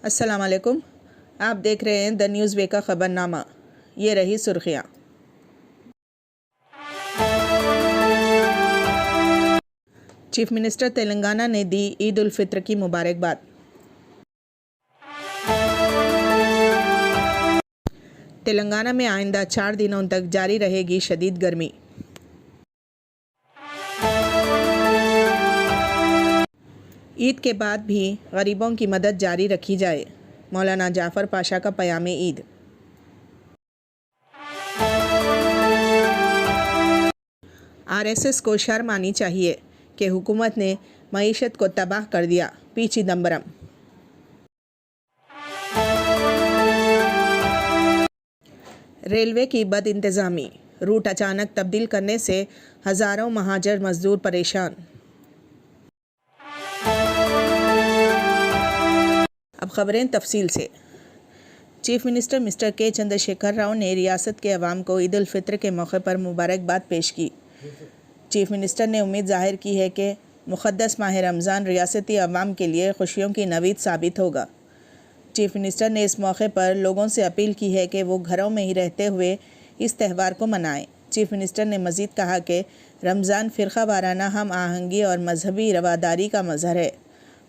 अस्सलाम वालेकुम। आप देख रहे हैं द न्यूज़ वे का ख़बरनामा। ये रही सुर्खियाँ। चीफ मिनिस्टर तेलंगाना ने दी ईद उल फित्र की मुबारकबाद। तेलंगाना में आइंदा 4 दिनों तक जारी रहेगी शदीद गर्मी। ईद के बाद भी गरीबों की मदद जारी रखी जाए, मौलाना जाफ़र पाशा का पयाम ईद। आरएसएस को शर्म आनी चाहिए कि हुकूमत ने मईशत को तबाह कर दिया, पी चिदम्बरम। रेलवे की बद इंतज़ामी, रूट अचानक तब्दील करने से हज़ारों महाजर मजदूर परेशान। अब ख़बरें तफसील से। चीफ मिनिस्टर मिस्टर के चंद्रशेखर राव ने रियासत के अवाम को ईद उल फित्र के मौके पर मुबारकबाद पेश की। चीफ मिनिस्टर ने उम्मीद ज़ाहिर की है कि मुक़द्दस माह रमज़ान रियासती अवाम के लिए खुशियों की नवीद साबित होगा। चीफ मिनिस्टर ने इस मौके पर लोगों से अपील की है कि वो घरों में ही रहते हुए इस त्यौहार को मनाएं। चीफ मिनिस्टर ने मज़ीद कहा कि रमज़ान फ़िरक़ा वाराना हम आहंगी और मजहबी रवादारी का मज़हर है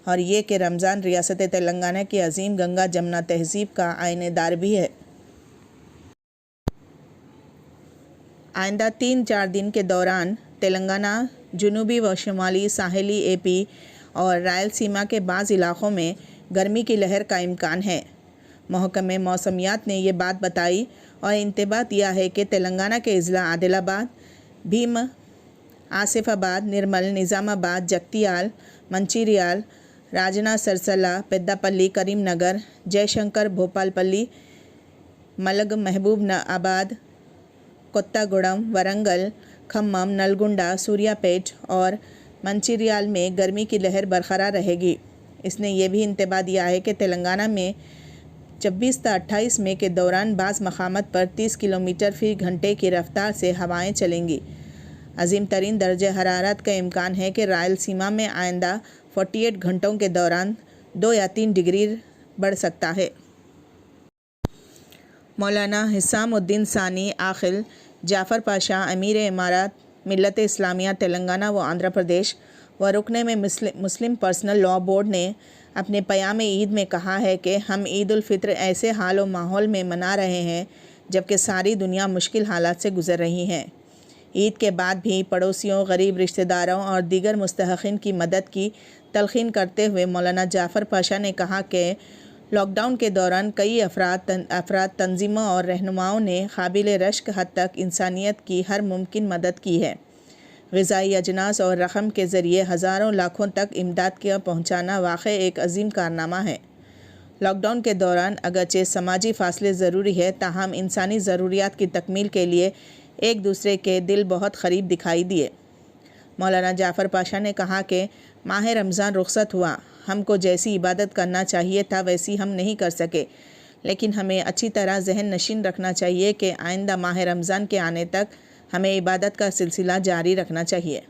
और ये कि रमज़ान रियासत तेलंगाना की अजीम गंगा जमुना तहज़ीब का आइनेदार भी है। आइंदा 3-4 दिन के दौरान तेलंगाना, जुनूबी व शुमाली साहिली एपी और रायलसीमा के बाज़ इलाक़ों में गर्मी की लहर का इम्कान है। महकमे मौसमियात ने ये बात बताई और इंतबाह दिया है कि तेलंगाना के अज़ला आदिलाबाद, भीम, आसिफाबाद, निर्मल, निज़ामाबाद, जगतियाल, मंचिरियाल, राजना सरसला, पेद्दापल्ली, करीमनगर, जयशंकर, भोपालपल्ली, मलग, महबूब आबाद, कोत्तागुड़म, वरंगल, खम्मम, नलगुंडा, सूर्यापेट और मंचिरियाल में गर्मी की लहर बरकरार रहेगी। इसने यह भी इंतबाह दिया है कि तेलंगाना में 26 से 28 मई के दौरान बाज़ मकामात पर 30 किलोमीटर फ़ी घंटे की रफ्तार से हवाएं चलेंगी। अजीम तरीन दर्जे हरारत का इम्कान है कि रायलसीमा में आइंदा 48 घंटों के दौरान 2 या 3 डिग्री बढ़ सकता है। मौलाना हिसामुद्दीन सानी आखिल जाफ़र पाशा, अमीर इमारत मिल्लत इस्लामिया तेलंगाना व आंध्र प्रदेश व रुकने में मुस्लिम पर्सनल लॉ बोर्ड ने अपने पयाम ईद में कहा है कि हम ईद उल फित्र ऐसे हाल और माहौल में मना रहे हैं जबकि सारी दुनिया मुश्किल हालात से गुज़र रही है। ईद के बाद भी पड़ोसियों, गरीब रिश्तेदारों और दीगर मुस्तहक़ीन की मदद की तलक़ीन करते हुए मौलाना जाफ़र पाशा ने कहा कि लॉकडाउन के दौरान कई अफराद, तंजीमों और रहनुमाओं ने काबिल रश्क हद तक इंसानियत की हर मुमकिन मदद की है। ग़िज़ाई अजनास और रकम के ज़रिए हज़ारों लाखों तक इमदाद का पहुँचाना वाक़ई एक अजीम कारनामा है। लॉकडाउन के दौरान अगरचे समाजी फ़ासले ज़रूरी है, ताहम इंसानी ज़रूरियात की तकमील के लिए एक दूसरे के दिल बहुत क़रीब दिखाई दिए। मौलाना जाफ़र पाशा ने कहा कि माह रमज़ान रुख़सत हुआ, हमको जैसी इबादत करना चाहिए था वैसी हम नहीं कर सके, लेकिन हमें अच्छी तरह जहन नशीन रखना चाहिए कि आइंदा माह रमज़ान के आने तक हमें इबादत का सिलसिला जारी रखना चाहिए।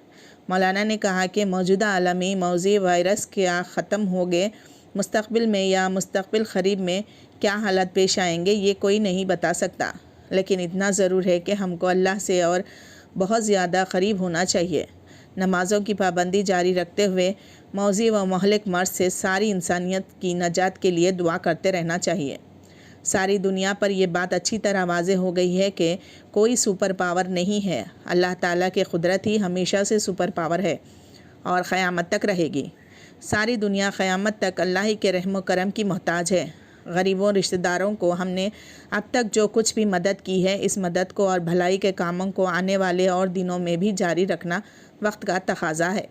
मौलाना ने कहा कि मौजूदा आलमी मौज़ी वायरस क्या ख़त्म हो गए, मुस्तक़बिल में या मुस्तक़बिल क़रीब में क्या हालात पेश आएंगे ये कोई नहीं बता सकता, लेकिन इतना ज़रूर है कि हमको अल्लाह से और बहुत ज़्यादा क़रीब होना चाहिए। नमाज़ों की पाबंदी जारी रखते हुए मौज़ी व महलिक मर्ज़ से सारी इंसानियत की नजात के लिए दुआ करते रहना चाहिए। सारी दुनिया पर यह बात अच्छी तरह वाज़ेह हो गई है कि कोई सुपर पावर नहीं है, अल्लाह ताला की कुदरत ही हमेशा से सुपर पावर है और क़यामत तक रहेगी। सारी दुनिया क़यामत तक अल्लाह ही के रहम करम की मोहताज है। गरीबों, रिश्तेदारों को हमने अब तक जो कुछ भी मदद की है, इस मदद को और भलाई के कामों को आने वाले और दिनों में भी जारी रखना वक्त का तकाज़ा है।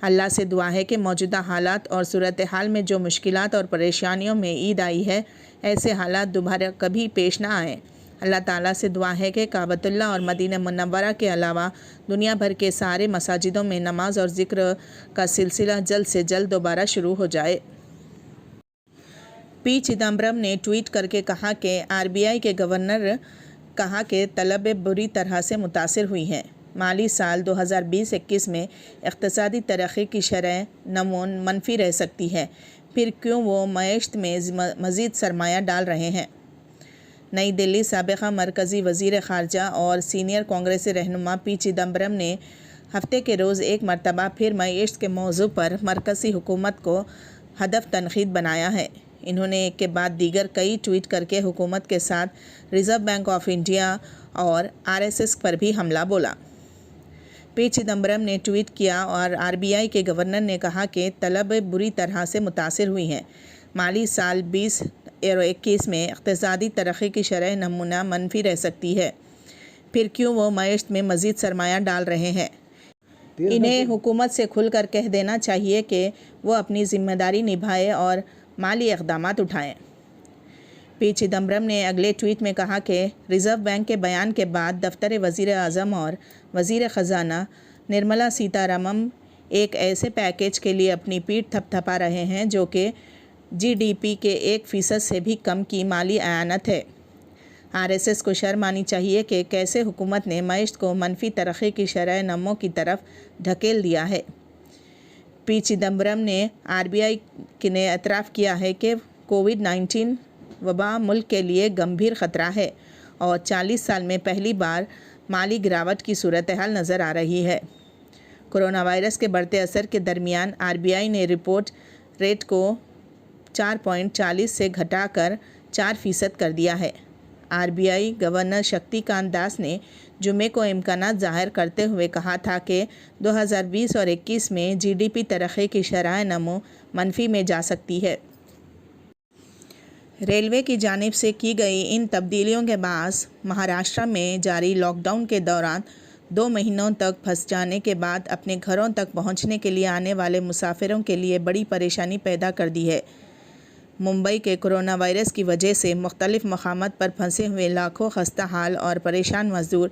अल्लाह से दुआ है कि मौजूदा हालात और सूरत हाल में जो मुश्किलात और परेशानियों में ईद आई है, ऐसे हालात दोबारा कभी पेश ना आए। अल्लाह ताला से दुआ है कि काबतुल्लाह और मदीना मुनव्वरा के अलावा दुनिया भर के सारे मसाजिदों में नमाज और ज़िक्र का सिलसिला जल्द से जल्द दोबारा शुरू हो जाए। पी चिदम्बरम ने ट्वीट करके कहा कि आरबीआई के गवर्नर कहा कि तलब बुरी तरह से मुतासिर हुई हैं। माली साल 2020-21 में इक़्तिसादी तरक्की की शरह नमून मनफी रह सकती है। پھر کیوں وہ معیشت میں مزید سرمایہ ڈال رہے ہیں؟ نئی دلی، سابقہ مرکزی وزیر خارجہ اور سینئر کانگریسی رہنما پی چدمبرم نے ہفتے کے روز ایک مرتبہ پھر معیشت کے موضوع پر مرکزی حکومت کو ہدف تنقید بنایا ہے۔ انہوں نے ایک کے بعد دیگر کئی ٹویٹ کر کے حکومت کے ساتھ ریزرو بینک آف انڈیا اور RSS پر بھی حملہ بولا۔ پی چدمبرم نے ٹویٹ کیا اور RBI کے گورنر نے کہا کہ طلباء بری طرح سے متاثر ہوئی ہیں۔ مالی سال 2021 میں اقتصادی ترقی کی شرح نمونہ منفی رہ سکتی ہے، پھر کیوں وہ معیشت میں مزید سرمایہ ڈال رہے ہیں؟ انہیں حکومت سے کھل کر کہہ دینا چاہیے کہ وہ اپنی ذمہ داری نبھائے اور مالی اقدامات اٹھائیں۔ پی چدمبرم نے اگلے ٹویٹ میں کہا کہ ریزرو بینک کے بیان کے بعد دفتر وزیر اعظم اور وزیر خزانہ نرملا سیتارمن ایک ایسے پیکیج کے لیے اپنی پیٹھ تھپتھپا رہے ہیں جو کہ GDP کے 1% سے بھی کم کی مالی اعانت ہے۔ RSS کو شرم آنی چاہیے کہ کیسے حکومت نے معیشت کو منفی ترقی کی شرح نمو کی طرف دھکیل دیا ہے۔ پی چدمبرم نے RBI نے اعتراف کیا ہے کہ کووڈ-19 وبا ملک کے لیے گمبھیر خطرہ ہے اور 40 سال میں پہلی بار مالی گراوٹ کی صورتحال نظر آ رہی ہے۔ کورونا وائرس کے بڑھتے اثر کے درمیان RBI نے ریپورٹ ریٹ کو 4.40 سے گھٹا کر 4% کر دیا ہے۔ RBI گورنر شکتی کانت داس نے جمعے کو امکانات ظاہر کرتے ہوئے کہا تھا کہ 2020 اور 21 میں GDP ترقی کی شرح نمو منفی میں جا سکتی ہے۔ ریلوے کی جانب سے کی گئی ان تبدیلیوں کے باعث مہاراشٹر میں جاری لاک ڈاؤن کے دوران 2 مہینوں تک پھنس جانے کے بعد اپنے گھروں تک پہنچنے کے لیے آنے والے مسافروں کے لیے بڑی پریشانی پیدا کر دی ہے۔ ممبئی کے کورونا وائرس کی وجہ سے مختلف مقامات پر پھنسے ہوئے لاکھوں خستہ حال اور پریشان مزدور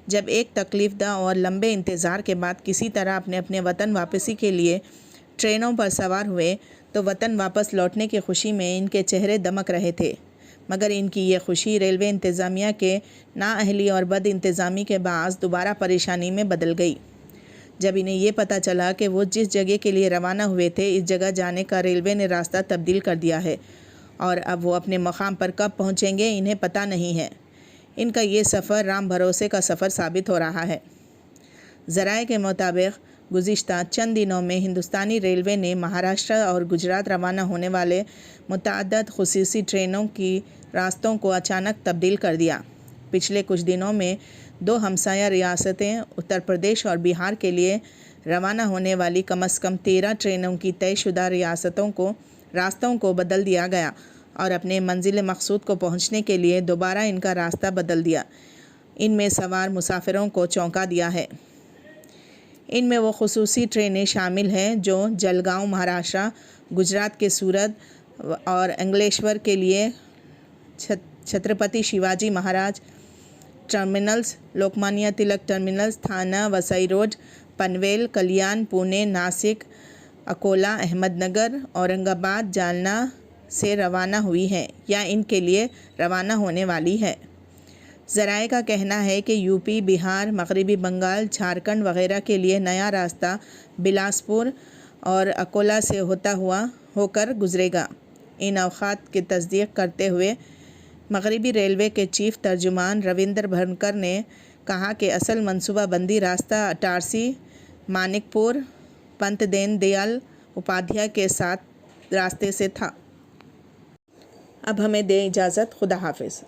جب ایک تکلیف دہ اور لمبے انتظار کے بعد کسی طرح اپنے وطن واپسی کے لیے ٹرینوں پر سوار ہوئے تو وطن واپس لوٹنے کی خوشی میں ان کے چہرے دمک رہے تھے، مگر ان کی یہ خوشی ریلوے انتظامیہ کے نااہلی اور بد انتظامی کے باعث دوبارہ پریشانی میں بدل گئی۔ جب انہیں یہ پتہ چلا کہ وہ جس جگہ کے لیے روانہ ہوئے تھے اس جگہ جانے کا ریلوے نے راستہ تبدیل کر دیا ہے اور اب وہ اپنے مقام پر کب پہنچیں گے انہیں پتہ نہیں ہے۔ ان کا یہ سفر رام بھروسے کا سفر ثابت ہو رہا ہے۔ ذرائع کے مطابق گزشتہ چند دنوں میں ہندوستانی ریلوے نے مہاراشٹر اور گجرات روانہ ہونے والے متعدد خصوصی ٹرینوں کی راستوں کو اچانک تبدیل کر دیا۔ پچھلے کچھ دنوں میں 2 ہمسایہ ریاستیں اتر پردیش اور بہار کے لیے روانہ ہونے والی کم از کم 13 ٹرینوں کی طے شدہ راستوں کو بدل دیا گیا اور اپنے منزل مقصود کو پہنچنے کے لیے دوبارہ ان کا راستہ بدل دیا۔ ان میں سوار مسافروں کو چونکا دیا ہے۔ ان میں وہ خصوصی ٹرینیں شامل ہیں جو جلگاؤں مہاراشٹر، گجرات کے سورت اور انگلیشور کے لیے چھترپتی شیواجی مہاراج ٹرمینلز، لوکمانیا تلک ٹرمینلز، تھانہ، وسائی روڈ، پنویل، کلیان، پونے، ناسک، اکولا، احمد نگر، اورنگ آباد، جالنا سے روانہ ہوئی ہیں یا ان کے لیے روانہ ہونے والی ہے۔ ذرائع کا کہنا ہے کہ UP، بہار، مغربی بنگال، جھارکھنڈ وغیرہ کے لیے نیا راستہ بلاسپور اور اکولا سے ہو کر گزرے گا۔ ان اوقات کی تصدیق کرتے ہوئے مغربی ریلوے کے چیف ترجمان رویندر بھنکر نے کہا کہ اصل منصوبہ بندی راستہ اٹارسی، مانک پور، پنت دین دیال اپادھیائے کے ساتھ راستے سے تھا۔ اب ہمیں دیں اجازت، خدا حافظ۔